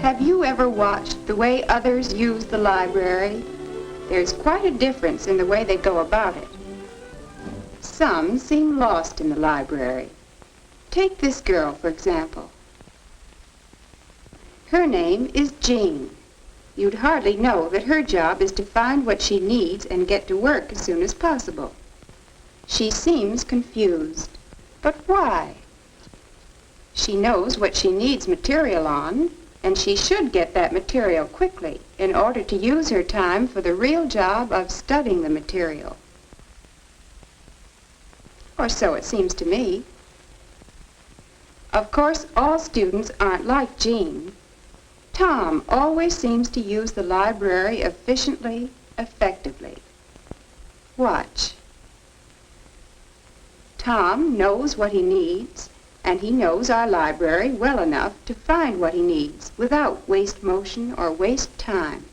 Have you ever watched the way others use the library? There's quite a difference in the way they go about it. Some seem lost in the library. Take this girl, for example. Her name is Jean. You'd hardly know that her job is to find what she needs and get to work as soon as possible. She seems confused. But why? She knows what she needs material on, and she should get that material quickly in order to use her time for the real job of studying the material. Or so it seems to me. Of course, all students aren't like Jean. Tom always seems to use the library efficiently, effectively. Watch. Tom knows what he needs, and he knows our library well enough to find what he needs without waste motion or waste time.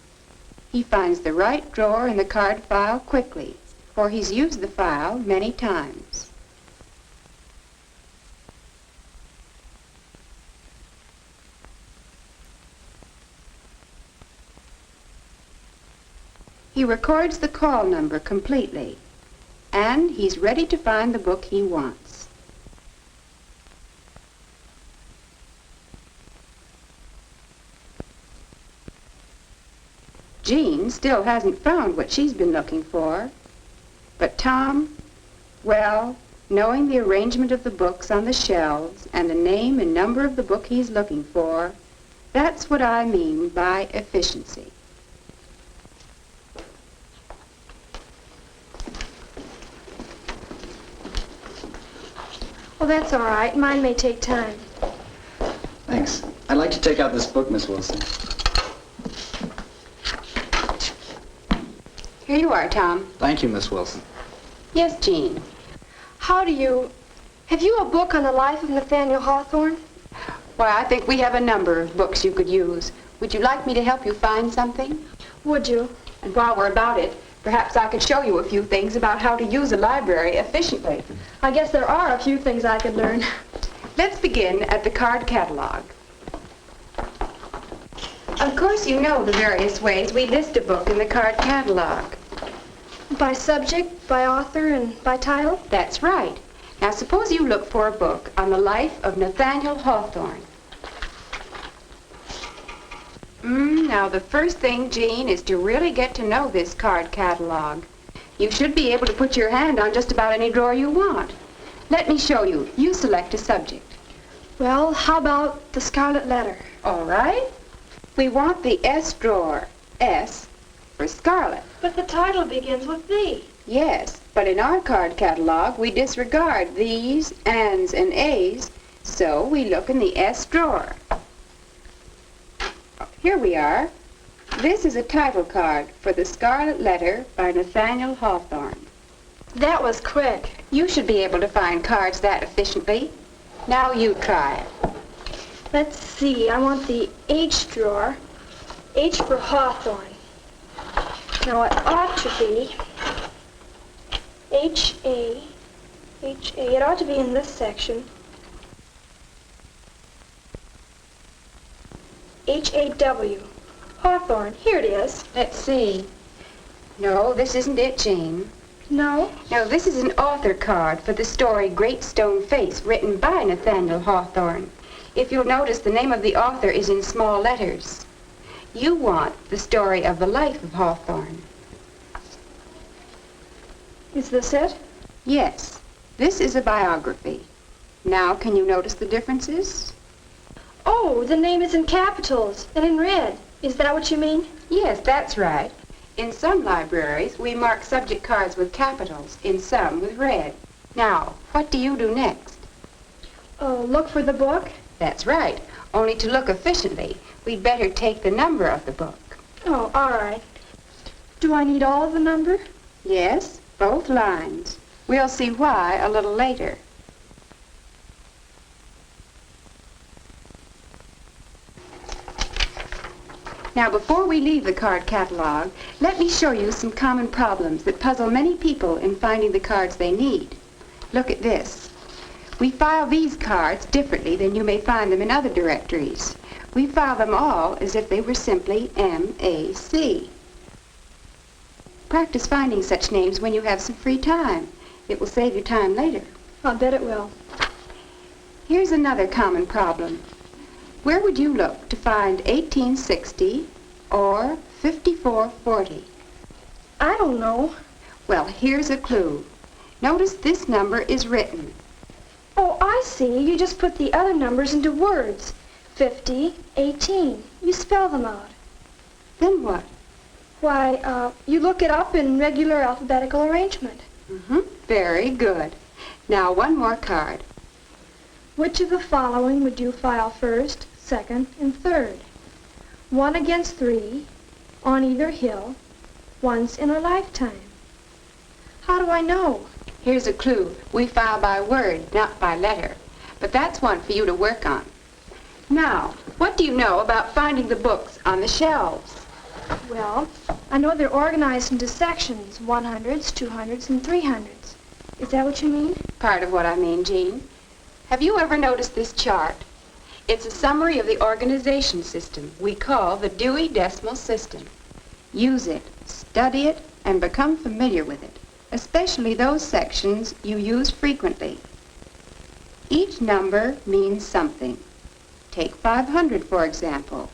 He finds the right drawer in the card file quickly, for he's used the file many times. He records the call number completely, and he's ready to find the book he wants. Jean still hasn't found what she's been looking for, but Tom, well, knowing the arrangement of the books on the shelves and the name and number of the book he's looking for, that's what I mean by efficiency. Well, that's all right. Mine may take time. Thanks. I'd like to take out this book, Miss Wilson. Here you are, Tom. Thank you, Miss Wilson. Yes, Jean. Have you a book on the life of Nathaniel Hawthorne? Why, I think we have a number of books you could use. Would you like me to help you find something? Would you? And while we're about it, perhaps I could show you a few things about how to use a library efficiently. I guess there are a few things I could learn. Let's begin at the card catalog. Of course, you know the various ways we list a book in the card catalog. By subject, by author, and by title? That's right. Now, suppose you look for a book on the life of Nathaniel Hawthorne. Now, the first thing, Jean, is to really get to know this card catalog. You should be able to put your hand on just about any drawer you want. Let me show you. You select a subject. Well, how about the Scarlet Letter? All right. We want the S drawer. S for Scarlet. But the title begins with V. Yes, but in our card catalog, we disregard these, ands, and A's, so we look in the S drawer. Here we are. This is a title card for The Scarlet Letter by Nathaniel Hawthorne. That was quick. You should be able to find cards that efficiently. Now you try it. Let's see. I want the H drawer. H for Hawthorne. Now it ought to be H-A. H-A. It ought to be in this section. H-A-W. Hawthorne. Here it is. Let's see. No, this isn't it, Jean. No? No, this is an author card for the story Great Stone Face, written by Nathaniel Hawthorne. If you'll notice, the name of the author is in small letters. You want the story of the life of Hawthorne. Is this it? Yes, this is a biography. Now, can you notice the differences? Oh, the name is in capitals and in red. Is that what you mean? Yes, that's right. In some libraries, we mark subject cards with capitals, in some with red. Now, what do you do next? Oh, look for the book? That's right. Only to look efficiently, we'd better take the number of the book. Oh, all right. Do I need all of the number? Yes, both lines. We'll see why a little later. Now, before we leave the card catalog, let me show you some common problems that puzzle many people in finding the cards they need. Look at this. We file these cards differently than you may find them in other directories. We file them all as if they were simply M-A-C. Practice finding such names when you have some free time. It will save you time later. I'll bet it will. Here's another common problem. Where would you look to find 1860 or 5440? I don't know. Well, here's a clue. Notice this number is written. Oh, I see. You just put the other numbers into words. 50, 18. You spell them out. Then what? Why, you look it up in regular alphabetical arrangement. Very good. Now one more card. Which of the following would you file first, second, and third? 1 against 3, on either hill, once in a lifetime. How do I know? Here's a clue. We file by word, not by letter. But that's one for you to work on. Now, what do you know about finding the books on the shelves? Well, I know they're organized into sections, 100s, 200s, and 300s. Is that what you mean? Part of what I mean, Jean. Have you ever noticed this chart? It's a summary of the organization system we call the Dewey Decimal System. Use it, study it, and become familiar with it, especially those sections you use frequently. Each number means something. Take 500, for example.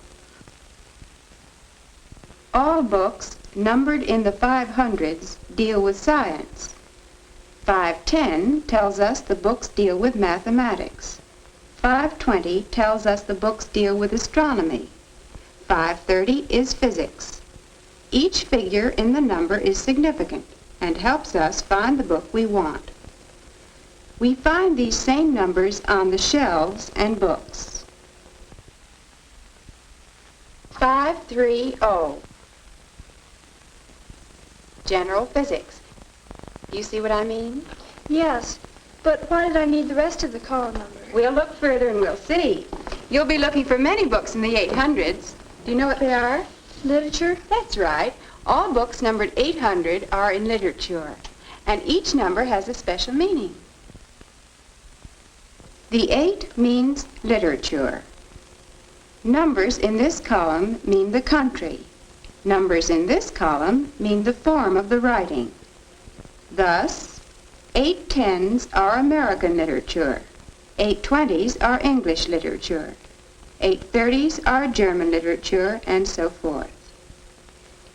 All books numbered in the 500s deal with science. 510 tells us the books deal with mathematics. 520 tells us the books deal with astronomy. 530 is physics. Each figure in the number is significant and helps us find the book we want. We find these same numbers on the shelves and books. 530. General Physics. You see what I mean? Yes, but why did I need the rest of the column number? We'll look further and we'll see. You'll be looking for many books in the 800s. Do you know what they are? Literature? That's right. All books numbered 800 are in literature, and each number has a special meaning. The 8 means literature. Numbers in this column mean the country. Numbers in this column mean the form of the writing. Thus, 810s are American literature. 820s are English literature. 830s are German literature, and so forth.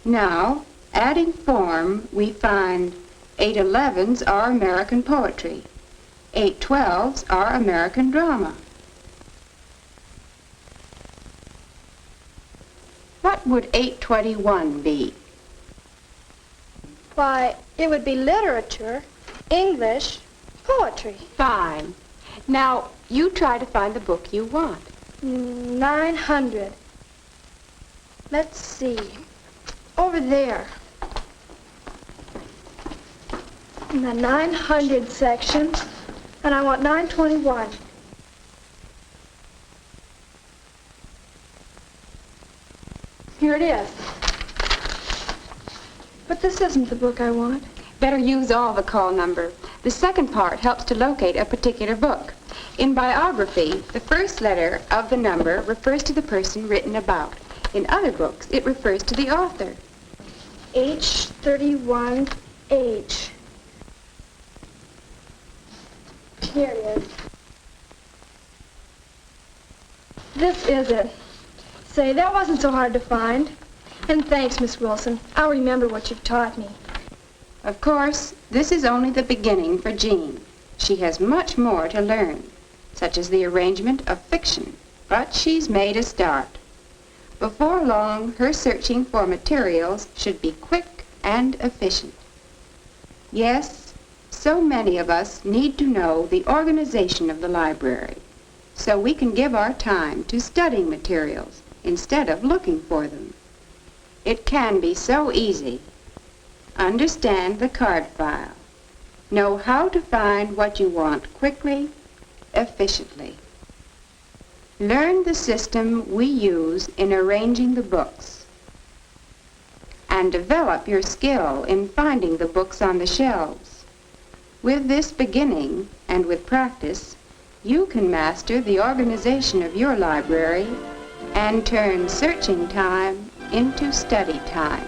Now, adding form, we find 811s are American poetry. 812s are American drama. What would 821 be? Why, it would be literature, English, poetry. Fine. Now, you try to find the book you want. 900. Let's see. Over there. In the 900 section, and I want 921. Here it is. But this isn't the book I want. Better use all the call number. The second part helps to locate a particular book. In biography, the first letter of the number refers to the person written about. In other books, it refers to the author. H31H. Here it is. This is it. Say, that wasn't so hard to find. And thanks, Miss Wilson. I'll remember what you've taught me. Of course, this is only the beginning for Jean. She has much more to learn, such as the arrangement of fiction, but she's made a start. Before long, her searching for materials should be quick and efficient. Yes, so many of us need to know the organization of the library, so we can give our time to studying materials instead of looking for them. It can be so easy. Understand the card file. Know how to find what you want quickly, efficiently. Learn the system we use in arranging the books. And develop your skill in finding the books on the shelves. With this beginning, and with practice, you can master the organization of your library and turn searching time into study time.